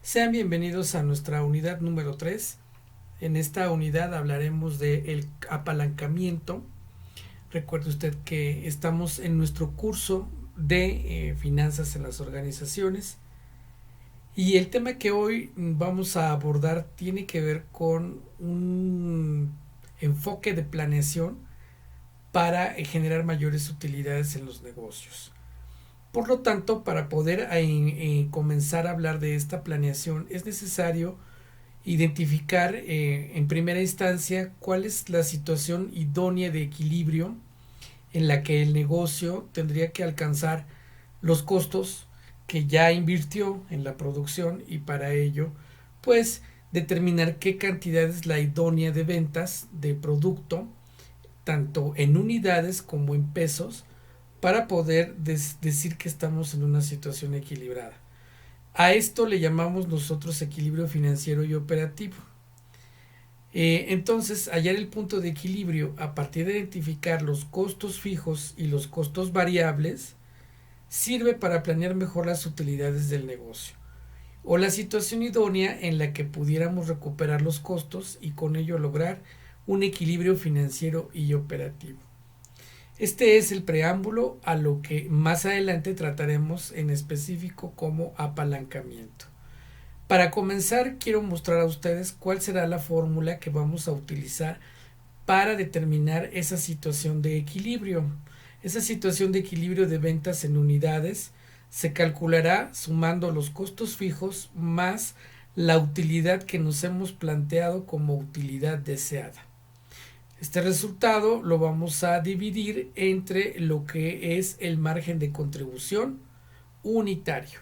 Sean bienvenidos a nuestra unidad número 3. En esta unidad hablaremos del apalancamiento. Recuerde usted que estamos en nuestro curso de finanzas en las organizaciones y el tema que hoy vamos a abordar tiene que ver con un enfoque de planeación para generar mayores utilidades en los negocios. Por lo tanto, para poder comenzar a hablar de esta planeación es necesario identificar en primera instancia cuál es la situación idónea de equilibrio en la que el negocio tendría que alcanzar los costos que ya invirtió en la producción y para ello pues determinar qué cantidad es la idónea de ventas de producto tanto en unidades como en pesos para poder decir que estamos en una situación equilibrada. A esto le llamamos nosotros equilibrio financiero y operativo. Entonces, hallar el punto de equilibrio a partir de identificar los costos fijos y los costos variables sirve para planear mejor las utilidades del negocio o la situación idónea en la que pudiéramos recuperar los costos y con ello lograr un equilibrio financiero y operativo. Este es el preámbulo a lo que más adelante trataremos en específico como apalancamiento. Para comenzar, quiero mostrar a ustedes cuál será la fórmula que vamos a utilizar para determinar esa situación de equilibrio. Esa situación de equilibrio de ventas en unidades se calculará sumando los costos fijos más la utilidad que nos hemos planteado como utilidad deseada. Este resultado lo vamos a dividir entre lo que es el margen de contribución unitario.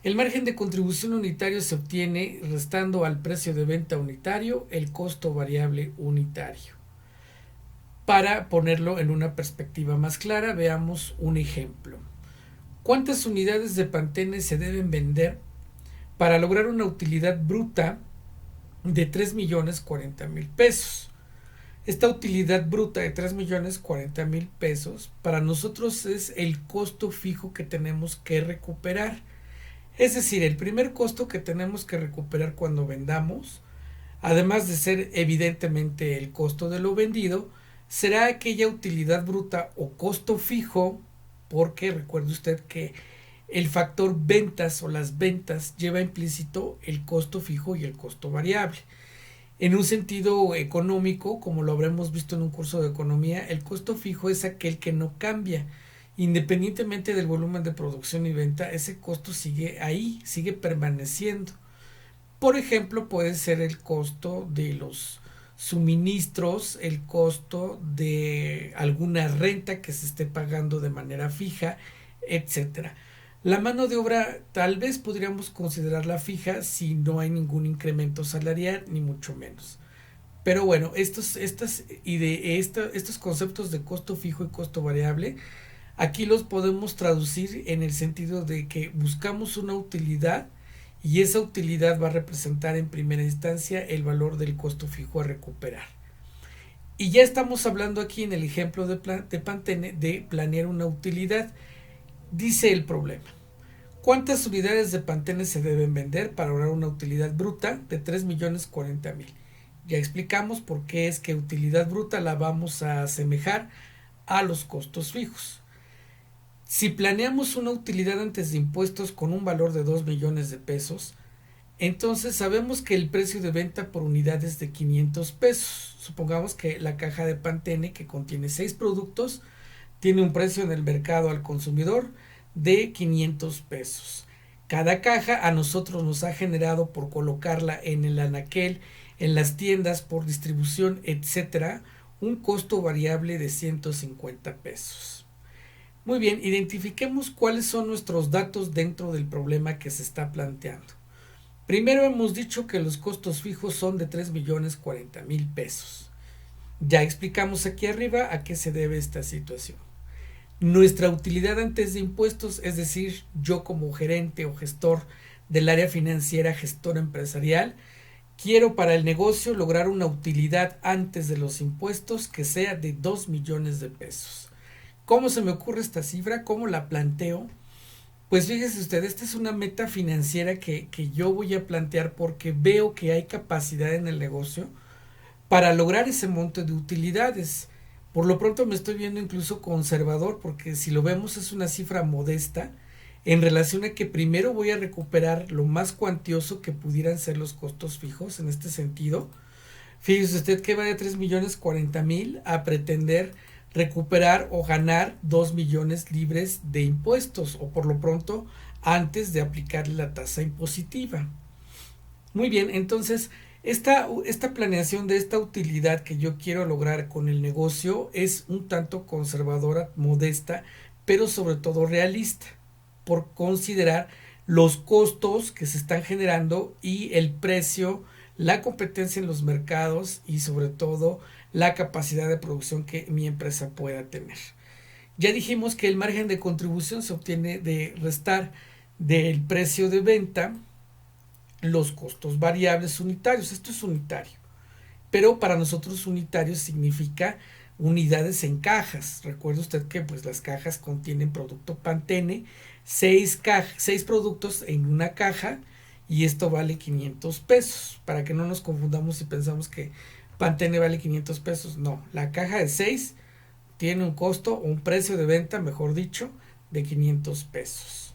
El margen de contribución unitario se obtiene restando al precio de venta unitario el costo variable unitario. Para ponerlo en una perspectiva más clara, veamos un ejemplo. ¿Cuántas unidades de Pantene se deben vender para lograr una utilidad bruta de 3.040.000 pesos? Esta utilidad bruta de 3.040.000 pesos para nosotros es el costo fijo que tenemos que recuperar. Es decir, el primer costo que tenemos que recuperar cuando vendamos, además de ser evidentemente el costo de lo vendido, será aquella utilidad bruta o costo fijo, porque recuerde usted que el factor ventas o las ventas lleva implícito el costo fijo y el costo variable. En un sentido económico, como lo habremos visto en un curso de economía, el costo fijo es aquel que no cambia. Independientemente del volumen de producción y venta, ese costo sigue ahí, sigue permaneciendo. Por ejemplo, puede ser el costo de los suministros, el costo de alguna renta que se esté pagando de manera fija, etcétera. La mano de obra tal vez podríamos considerarla fija si no hay ningún incremento salarial, ni mucho menos. Pero bueno, estos conceptos de costo fijo y costo variable, aquí los podemos traducir en el sentido de que buscamos una utilidad y esa utilidad va a representar en primera instancia el valor del costo fijo a recuperar. Y ya estamos hablando aquí en el ejemplo de Pantene de planear una utilidad. Dice el problema: ¿cuántas unidades de Pantene se deben vender para lograr una utilidad bruta de 3.040.000? Ya explicamos por qué es que utilidad bruta la vamos a asemejar a los costos fijos. Si planeamos una utilidad antes de impuestos con un valor de 2 millones de pesos, entonces sabemos que el precio de venta por unidad es de 500 pesos. Supongamos que la caja de Pantene, que contiene 6 productos, tiene un precio en el mercado al consumidor de 500 pesos. Cada caja a nosotros nos ha generado, por colocarla en el anaquel, en las tiendas, por distribución, etcétera, un costo variable de 150 pesos. Muy bien, identifiquemos cuáles son nuestros datos dentro del problema que se está planteando. Primero hemos dicho que los costos fijos son de 3.040.000 pesos. Ya explicamos aquí arriba a qué se debe esta situación. Nuestra utilidad antes de impuestos, es decir, yo como gerente o gestor del área financiera, gestor empresarial, quiero para el negocio lograr una utilidad antes de los impuestos que sea de 2 millones de pesos. ¿Cómo se me ocurre esta cifra? ¿Cómo la planteo? Pues fíjese usted, esta es una meta financiera que yo voy a plantear porque veo que hay capacidad en el negocio para lograr ese monto de utilidades. Por lo pronto me estoy viendo incluso conservador porque si lo vemos es una cifra modesta en relación a que primero voy a recuperar lo más cuantioso que pudieran ser los costos fijos en este sentido. Fíjese usted que va de 3.040.000 a pretender recuperar o ganar 2 millones libres de impuestos o por lo pronto antes de aplicarle la tasa impositiva. Muy bien, entonces esta planeación de esta utilidad que yo quiero lograr con el negocio es un tanto conservadora, modesta, pero sobre todo realista, por considerar los costos que se están generando y el precio, la competencia en los mercados y sobre todo la capacidad de producción que mi empresa pueda tener. Ya dijimos que el margen de contribución se obtiene de restar del precio de venta los costos variables unitarios. Esto es unitario, pero para nosotros unitario significa unidades en cajas. Recuerde usted que pues las cajas contienen producto Pantene, 6 productos en una caja y esto vale 500 pesos. Para que no nos confundamos si pensamos que Pantene vale 500 pesos. No, la caja de 6 tiene un costo o un precio de venta, mejor dicho, de 500 pesos.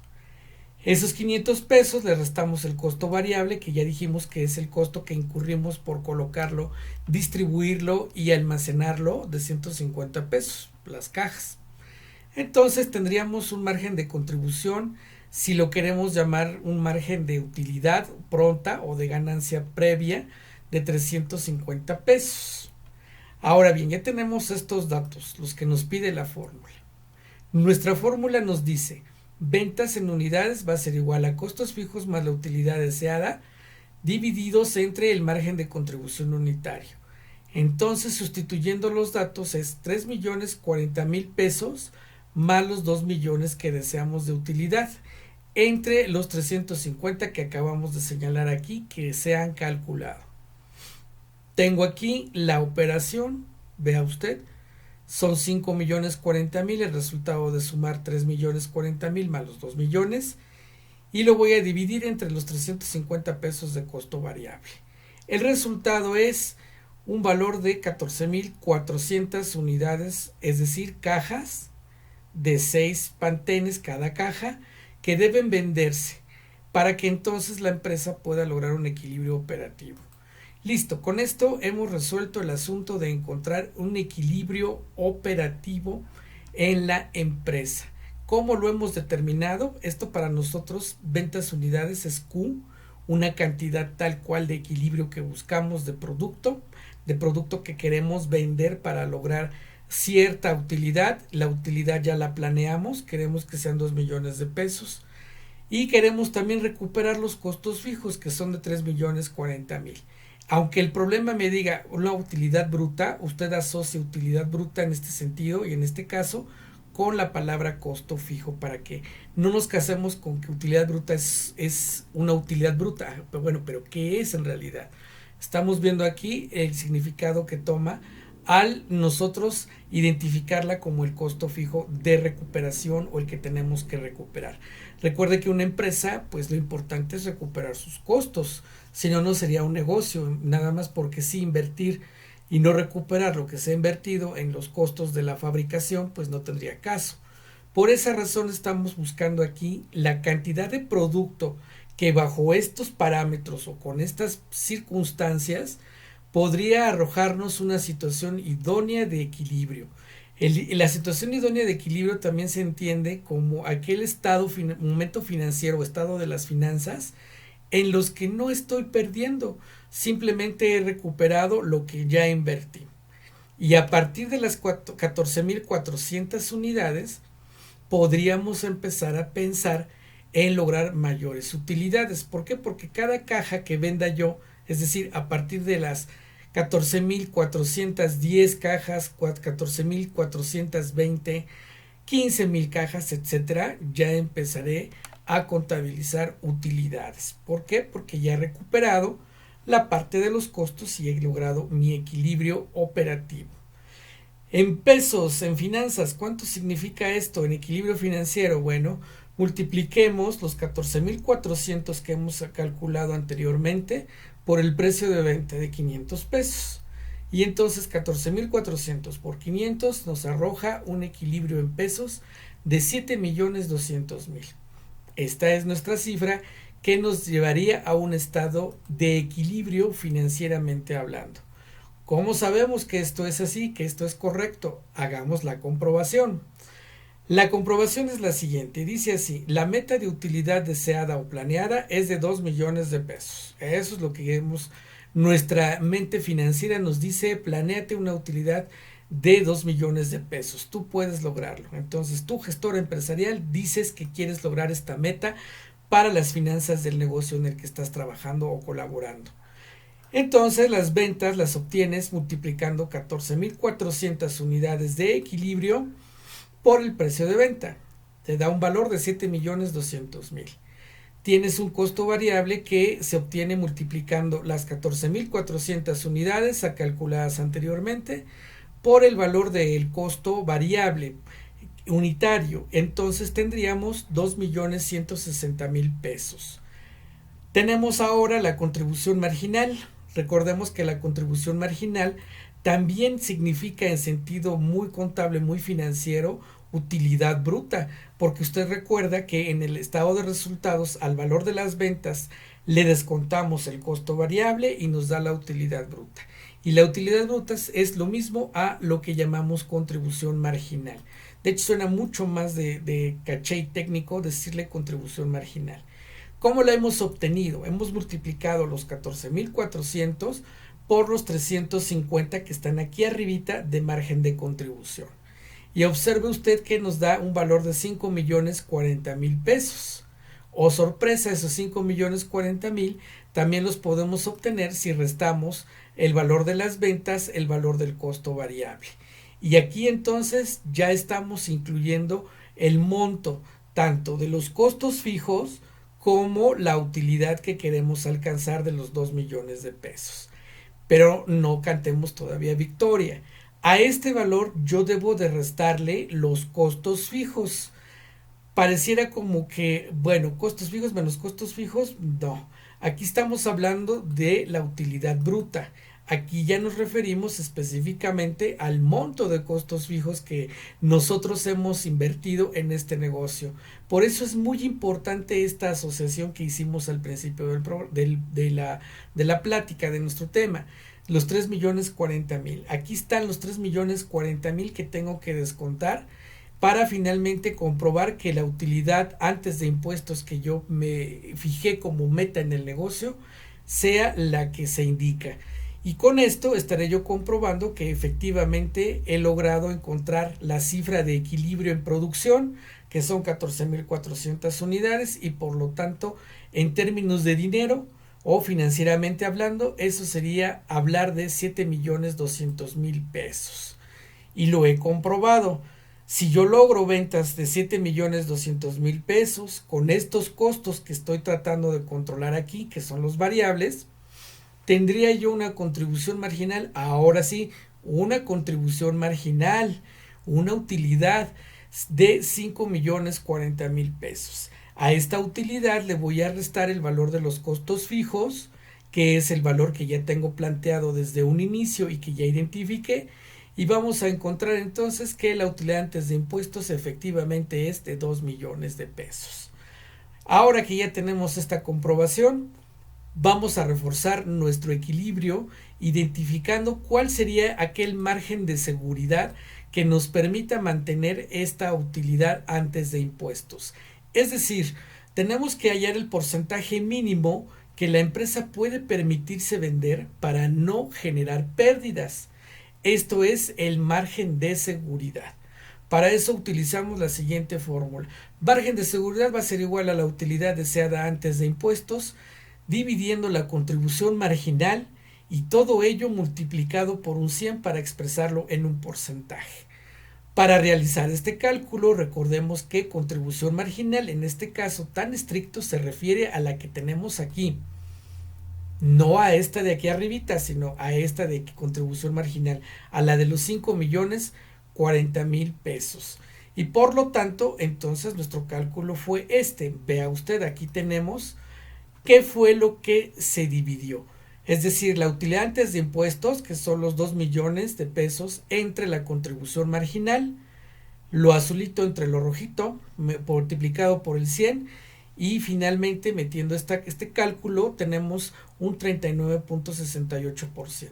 Esos 500 pesos le restamos el costo variable, que ya dijimos que es el costo que incurrimos por colocarlo, distribuirlo y almacenarlo de 150 pesos, las cajas. Entonces tendríamos un margen de contribución, si lo queremos llamar un margen de utilidad pronta o de ganancia previa, de 350 pesos. Ahora bien, ya tenemos estos datos, los que nos pide la fórmula. Nuestra fórmula nos dice: ventas en unidades va a ser igual a costos fijos más la utilidad deseada divididos entre el margen de contribución unitario. Entonces, sustituyendo los datos es 3.040.000 pesos más los 2 millones que deseamos de utilidad entre los 350 que acabamos de señalar aquí que se han calculado. Tengo aquí la operación, vea usted, son 5.040.000, el resultado de sumar 3.040.000 más los 2 millones y lo voy a dividir entre los 350 pesos de costo variable. El resultado es un valor de 14.400 unidades, es decir, cajas de 6 Pantenes cada caja que deben venderse para que entonces la empresa pueda lograr un equilibrio operativo. Listo, con esto hemos resuelto el asunto de encontrar un equilibrio operativo en la empresa. ¿Cómo lo hemos determinado? Esto para nosotros, ventas unidades es Q, una cantidad tal cual de equilibrio que buscamos de producto que queremos vender para lograr cierta utilidad. La utilidad ya la planeamos, queremos que sean 2 millones de pesos y queremos también recuperar los costos fijos que son de 3.040.000. Aunque el problema me diga una utilidad bruta, usted asocia utilidad bruta en este sentido y en este caso con la palabra costo fijo para que no nos casemos con que utilidad bruta es una utilidad bruta. Pero bueno, pero ¿qué es en realidad? Estamos viendo aquí el significado que toma al nosotros identificarla como el costo fijo de recuperación o el que tenemos que recuperar. Recuerde que una empresa, pues lo importante es recuperar sus costos, si no, no sería un negocio, nada más porque sí invertir y no recuperar lo que se ha invertido en los costos de la fabricación, pues no tendría caso. Por esa razón estamos buscando aquí la cantidad de producto que bajo estos parámetros o con estas circunstancias podría arrojarnos una situación idónea de equilibrio. La situación idónea de equilibrio también se entiende como aquel momento financiero o estado de las finanzas en los que no estoy perdiendo, simplemente he recuperado lo que ya invertí. Y a partir de las 14.400 unidades, podríamos empezar a pensar en lograr mayores utilidades. ¿Por qué? Porque cada caja que venda yo, es decir, a partir de las 14.410 cajas, 14.420, 15.000 cajas, etcétera, ya empezaré a contabilizar utilidades. ¿Por qué? Porque ya he recuperado la parte de los costos y he logrado mi equilibrio operativo. En pesos, en finanzas, ¿cuánto significa esto en equilibrio financiero? Bueno, multipliquemos los 14,400 que hemos calculado anteriormente por el precio de venta de 500 pesos. Y entonces 14,400 por 500 nos arroja un equilibrio en pesos de 7,200,000. Esta es nuestra cifra que nos llevaría a un estado de equilibrio financieramente hablando. ¿Cómo sabemos que esto es así, que esto es correcto? Hagamos la comprobación. La comprobación es la siguiente, dice así: la meta de utilidad deseada o planeada es de 2 millones de pesos. Eso es lo que nuestra mente financiera nos dice: planéate una utilidad de 2 millones de pesos, tú puedes lograrlo. Entonces tú, gestor empresarial, dices que quieres lograr esta meta para las finanzas del negocio en el que estás trabajando o colaborando. Entonces las ventas las obtienes multiplicando 14,400 unidades de equilibrio por el precio de venta. Te da un valor de 7,200,000. Tienes un costo variable que se obtiene multiplicando las 14,400 unidades calculadas anteriormente por el valor del costo variable unitario. Entonces tendríamos 2,160,000 pesos. Tenemos ahora la contribución marginal. Recordemos que la contribución marginal también significa, en sentido muy contable, muy financiero, utilidad bruta, porque usted recuerda que en el estado de resultados al valor de las ventas le descontamos el costo variable y nos da la utilidad bruta. Y la utilidad bruta es lo mismo a lo que llamamos contribución marginal. De hecho, suena mucho más de caché técnico decirle contribución marginal. ¿Cómo la hemos obtenido? Hemos multiplicado los 14,400 por los 350 que están aquí arribita de margen de contribución. Y observe usted que nos da un valor de 5,040,000 pesos. Oh sorpresa, esos 5,040,000 también los podemos obtener si restamos el valor de las ventas, el valor del costo variable. Y aquí entonces ya estamos incluyendo el monto tanto de los costos fijos como la utilidad que queremos alcanzar de los 2 millones de pesos. Pero no cantemos todavía victoria. A este valor yo debo de restarle los costos fijos. Pareciera como que, bueno, costos fijos menos costos fijos, no. Aquí estamos hablando de la utilidad bruta. Aquí ya nos referimos específicamente al monto de costos fijos que nosotros hemos invertido en este negocio. Por eso es muy importante esta asociación que hicimos al principio de la plática de nuestro tema. Los 3,040,000. Aquí están los 3,040,000 que tengo que descontar para finalmente comprobar que la utilidad antes de impuestos que yo me fijé como meta en el negocio sea la que se indica. Y con esto estaré yo comprobando que efectivamente he logrado encontrar la cifra de equilibrio en producción, que son 14,400 unidades, y por lo tanto, en términos de dinero o financieramente hablando, eso sería hablar de 7,200,000 pesos. Y lo he comprobado. Si yo logro ventas de 7,200,000 pesos con estos costos que estoy tratando de controlar aquí, que son los variables, tendría yo una contribución marginal, ahora sí, una contribución marginal, una utilidad de 5,040,000 pesos. A esta utilidad le voy a restar el valor de los costos fijos, que es el valor que ya tengo planteado desde un inicio y que ya identifiqué, y vamos a encontrar entonces que la utilidad antes de impuestos efectivamente es de 2 millones de pesos. Ahora que ya tenemos esta comprobación, vamos a reforzar nuestro equilibrio identificando cuál sería aquel margen de seguridad que nos permita mantener esta utilidad antes de impuestos. Es decir, tenemos que hallar el porcentaje mínimo que la empresa puede permitirse vender para no generar pérdidas. Esto es el margen de seguridad. Para eso utilizamos la siguiente fórmula. Margen de seguridad va a ser igual a la utilidad deseada antes de impuestos, dividiendo la contribución marginal y todo ello multiplicado por un 100 para expresarlo en un porcentaje. Para realizar este cálculo, recordemos que contribución marginal en este caso tan estricto se refiere a la que tenemos aquí. No a esta de aquí arribita, sino a esta de contribución marginal, a la de los 5,040,000 pesos. Y por lo tanto, entonces nuestro cálculo fue este. Vea usted, aquí tenemos qué fue lo que se dividió. Es decir, la utilidad antes de impuestos, que son los 2 millones de pesos, entre la contribución marginal, lo azulito entre lo rojito, multiplicado por el 100, y finalmente metiendo este cálculo tenemos un 39.68%.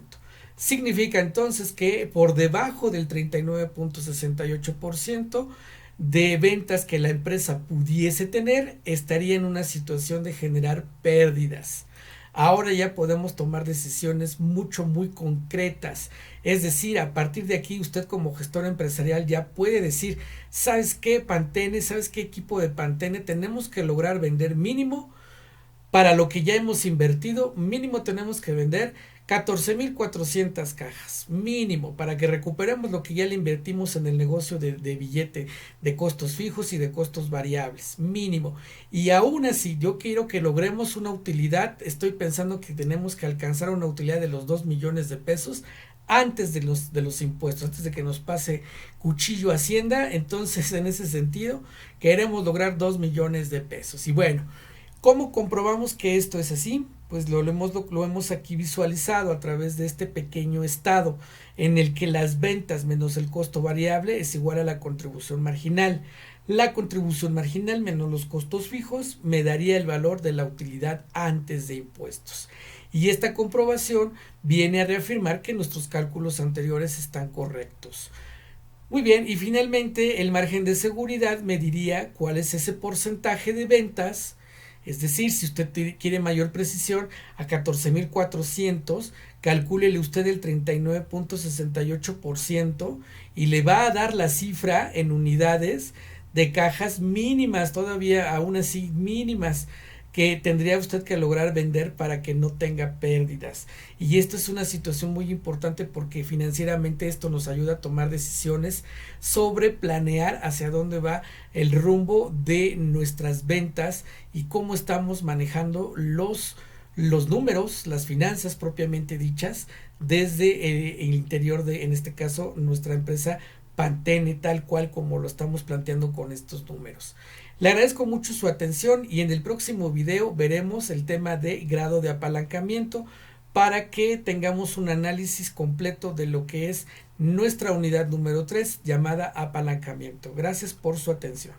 Significa entonces que por debajo del 39.68% de ventas que la empresa pudiese tener, estaría en una situación de generar pérdidas. Ahora ya podemos tomar decisiones muy concretas. Es decir, a partir de aquí usted como gestor empresarial ya puede decir, ¿sabes qué, Pantene? ¿Sabes qué, equipo de Pantene? Tenemos que lograr vender mínimo para lo que ya hemos invertido, mínimo tenemos que vender 14,400 cajas, mínimo, para que recuperemos lo que ya le invertimos en el negocio de billete, de costos fijos y de costos variables, mínimo. Y aún así, yo quiero que logremos una utilidad, estoy pensando que tenemos que alcanzar una utilidad de los 2 millones de pesos antes de los impuestos, antes de que nos pase cuchillo Hacienda. Entonces, en ese sentido, queremos lograr 2 millones de pesos. Y bueno, ¿cómo comprobamos que esto es así? Pues lo hemos aquí visualizado a través de este pequeño estado en el que las ventas menos el costo variable es igual a la contribución marginal. La contribución marginal menos los costos fijos me daría el valor de la utilidad antes de impuestos. Y esta comprobación viene a reafirmar que nuestros cálculos anteriores están correctos. Muy bien, y finalmente el margen de seguridad me diría cuál es ese porcentaje de ventas. Es decir, si usted quiere mayor precisión, a 14,400, calcúlele usted el 39.68% y le va a dar la cifra en unidades de cajas mínimas, todavía aún así mínimas, que tendría usted que lograr vender para que no tenga pérdidas. Y esto es una situación muy importante porque financieramente esto nos ayuda a tomar decisiones sobre planear hacia dónde va el rumbo de nuestras ventas y cómo estamos manejando los números, las finanzas propiamente dichas, desde el interior de, en este caso, nuestra empresa Pantene, tal cual como lo estamos planteando con estos números. Le agradezco mucho su atención y en el próximo video veremos el tema de grado de apalancamiento para que tengamos un análisis completo de lo que es nuestra unidad número 3 llamada apalancamiento. Gracias por su atención.